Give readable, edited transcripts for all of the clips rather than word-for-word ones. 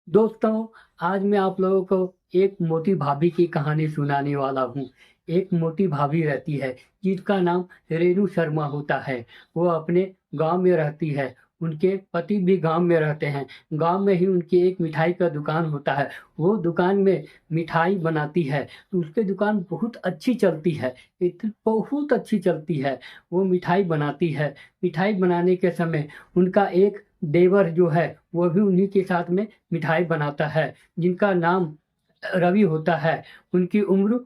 दोस्तों, आज मैं आप लोगों को एक मोटी भाभी की कहानी सुनाने वाला हूँ। एक मोटी भाभी रहती है, जिसका नाम रेणु शर्मा होता है। वो अपने गाँव में रहती है। उनके पति भी गाँव में रहते हैं। गाँव में ही उनकी एक मिठाई का दुकान होता है। वो दुकान में मिठाई बनाती है, तो उसकी दुकान बहुत अच्छी चलती है। बहुत अच्छी चलती है। वो मिठाई बनाती है। मिठाई बनाने के समय उनका एक देवर जो है, वो भी उन्हीं के साथ में मिठाई बनाता है, जिनका नाम रवि होता है। उनकी उम्र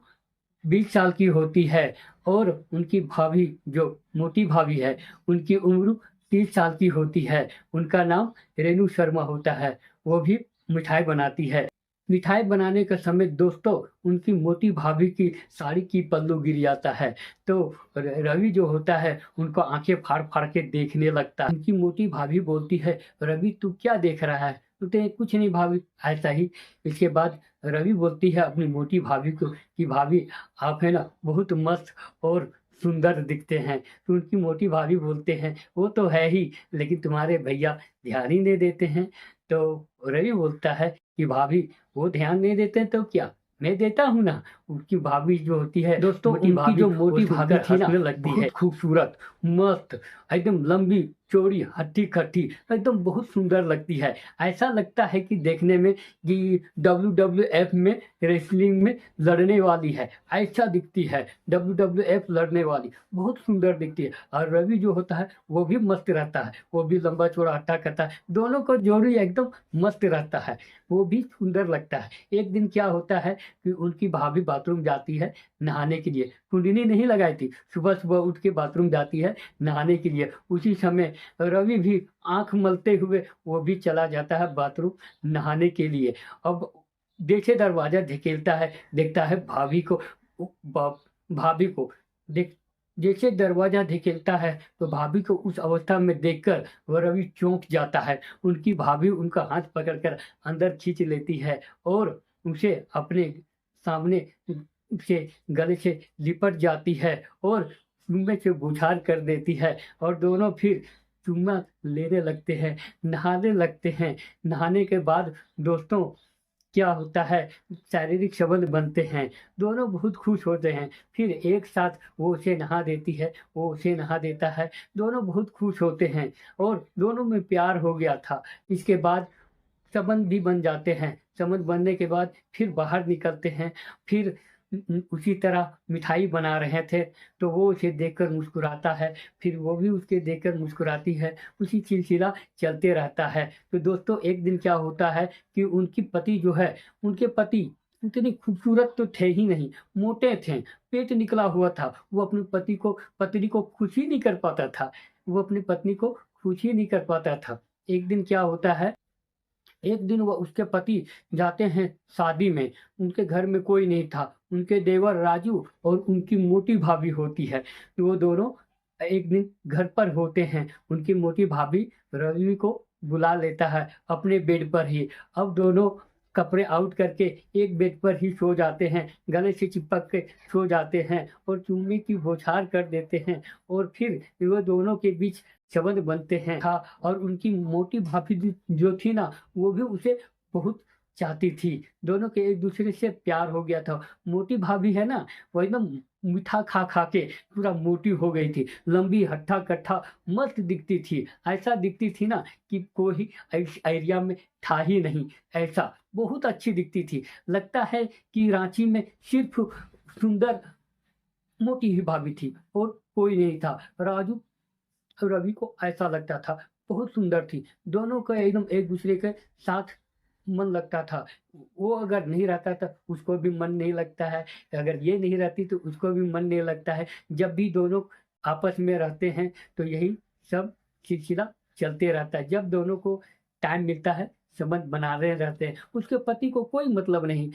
20 साल की होती है और उनकी भाभी जो मोटी भाभी है, उनकी उम्र 30 साल की होती है। उनका नाम रेणु शर्मा होता है। वो भी मिठाई बनाती है। मिठाई बनाने का समय दोस्तों, उनकी मोटी भाभी की साड़ी की पल्लू गिर जाता है। तो रवि जो होता है, उनको आंखें फाड़ फाड़ के देखने लगता है। उनकी मोटी भाभी बोलती है, रवि तू क्या देख रहा है? बोलते हैं, कुछ नहीं भाभी, ऐसा ही। इसके बाद रवि बोलती है अपनी मोटी भाभी को कि भाभी, आप है ना बहुत मस्त और सुंदर दिखते हैं। तो उनकी मोटी भाभी बोलते हैं, वो तो है ही, लेकिन तुम्हारे भैया ध्यान ही नहीं देते हैं। तो रवि बोलता है कि भाभी, वो ध्यान नहीं देते तो क्या, मैं देता हूँ ना। उनकी भाभी जो होती है दोस्तों, उनकी जो मोटी भाभी थी ना, लगती है खूबसूरत, मस्त, एकदम लंबी चौड़ी, हट्टी खट्टी, एकदम बहुत सुंदर लगती है। ऐसा लगता है कि देखने में कि WWF में, रेसलिंग में लड़ने वाली है, ऐसा दिखती है। WWF लड़ने वाली बहुत सुंदर दिखती है। और रवि जो होता है, वो भी मस्त रहता है। वो भी लंबा चौड़ा हट्टा कट्टा, दोनों का जोड़ी एकदम मस्त रहता है। वो भी सुंदर लगता है। एक दिन क्या होता है कि उनकी भाभी बाथरूम जाती है नहाने के लिए। कुंडली नहीं लगाई थी, सुबह सुबह उठ के बाथरूम जाती है नहाने के लिए। उसी समय रवि भी आंख मलते हुए वो भी चला जाता है बाथरूम नहाने के लिए। अब देखे दरवाजा धकेलता है, देखता है भाभी को। भाभी को देख जैसे दरवाजा धकेलता है, तो भाभी को उस अवस्था में देखकर वह रवि चौंक जाता है। उनकी भाभी उनका हाथ पकड़कर अंदर खींच लेती है और उसे अपने सामने से गले से लिपट जाती है और चुम्मे से बुझार कर देती है। और दोनों फिर चुम्मा लेने लगते हैं, नहाने लगते हैं। नहाने के बाद दोस्तों क्या होता है, शारीरिक संबंध बनते हैं। दोनों बहुत खुश होते हैं। फिर एक साथ वो उसे नहा देती है, वो उसे नहा देता है। दोनों बहुत खुश होते हैं और दोनों में प्यार हो गया था। इसके बाद संबंध भी बन जाते हैं। संबंध बनने के बाद फिर बाहर निकलते हैं। फिर उसी तरह मिठाई बना रहे थे, तो वो उसे देखकर मुस्कुराता है, फिर वो भी उसके देखकर मुस्कुराती है। उसी सिलसिला चलते रहता है। तो दोस्तों, एक दिन क्या होता है कि उनकी पति जो है, उनके पति इतने खूबसूरत तो थे ही नहीं, मोटे थे, पेट निकला हुआ था। वो अपने पत्नी को खुश ही नहीं कर पाता था। वो अपनी पत्नी को खुश ही नहीं कर पाता था। एक दिन क्या होता है, एक दिन वो उसके पति जाते हैं शादी में। उनके घर में कोई नहीं था। उनके देवर राजू और उनकी मोटी भाभी होती है। तो वो दोनों एक दिन घर पर होते हैं। उनकी मोटी भाभी रवि को बुला लेता है अपने बेड पर ही। अब दोनों कपड़े आउट करके एक बेड पर ही सो जाते हैं, गले से चिपक के सो जाते हैं और चुम्मे की बौछार कर देते हैं। और फिर वो दोनों के बीच संबंध बनते हैं था। और उनकी मोटी भाभी जो थी ना, वो भी उसे बहुत चाहती थी। दोनों के एक दूसरे से प्यार हो गया था। मोटी भाभी है ना, वो एकदम मीठा खा खा के पूरा मोटी हो गई थी, लंबी हट्ठा कट्ठा मस्त दिखती थी। ऐसा दिखती थी ना कि कोई इस एरिया में था ही नहीं। ऐसा बहुत अच्छी दिखती थी। लगता है कि रांची में सिर्फ सुंदर मोटी ही भाभी थी और कोई नहीं था। राजू रवि को ऐसा लगता था, बहुत सुंदर थी। दोनों का एकदम एक दूसरे के साथ मन लगता था। वो अगर नहीं रहता था, उसको भी मन नहीं लगता है। अगर ये नहीं रहती तो उसको भी मन नहीं लगता है। जब भी दोनों आपस में रहते हैं, तो यही सब सिलसिला चलते रहता है। जब दोनों को टाइम मिलता है, संबंध बना रहे रहते हैं। उसके पति को कोई मतलब नहीं।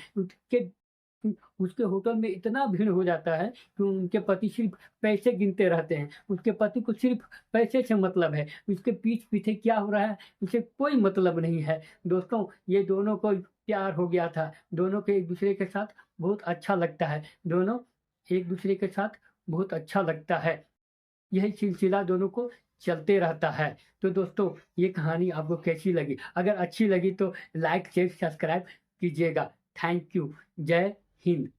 उसके होटल में इतना भीड़ हो जाता है कि उनके पति सिर्फ पैसे गिनते रहते हैं। उसके पति को सिर्फ पैसे से मतलब है। उसके पीठ पीछे क्या हो रहा है, उसे कोई मतलब नहीं है। दोस्तों, ये दोनों को प्यार हो गया था। दोनों के एक दूसरे के साथ बहुत अच्छा लगता है। दोनों एक दूसरे के साथ बहुत अच्छा लगता है। यही सिलसिला दोनों को चलते रहता है। तो दोस्तों ये कहानी आपको कैसी लगी? अगर अच्छी लगी तो लाइक शेयर सब्सक्राइब कीजिएगा। Thank you. जय हिंद।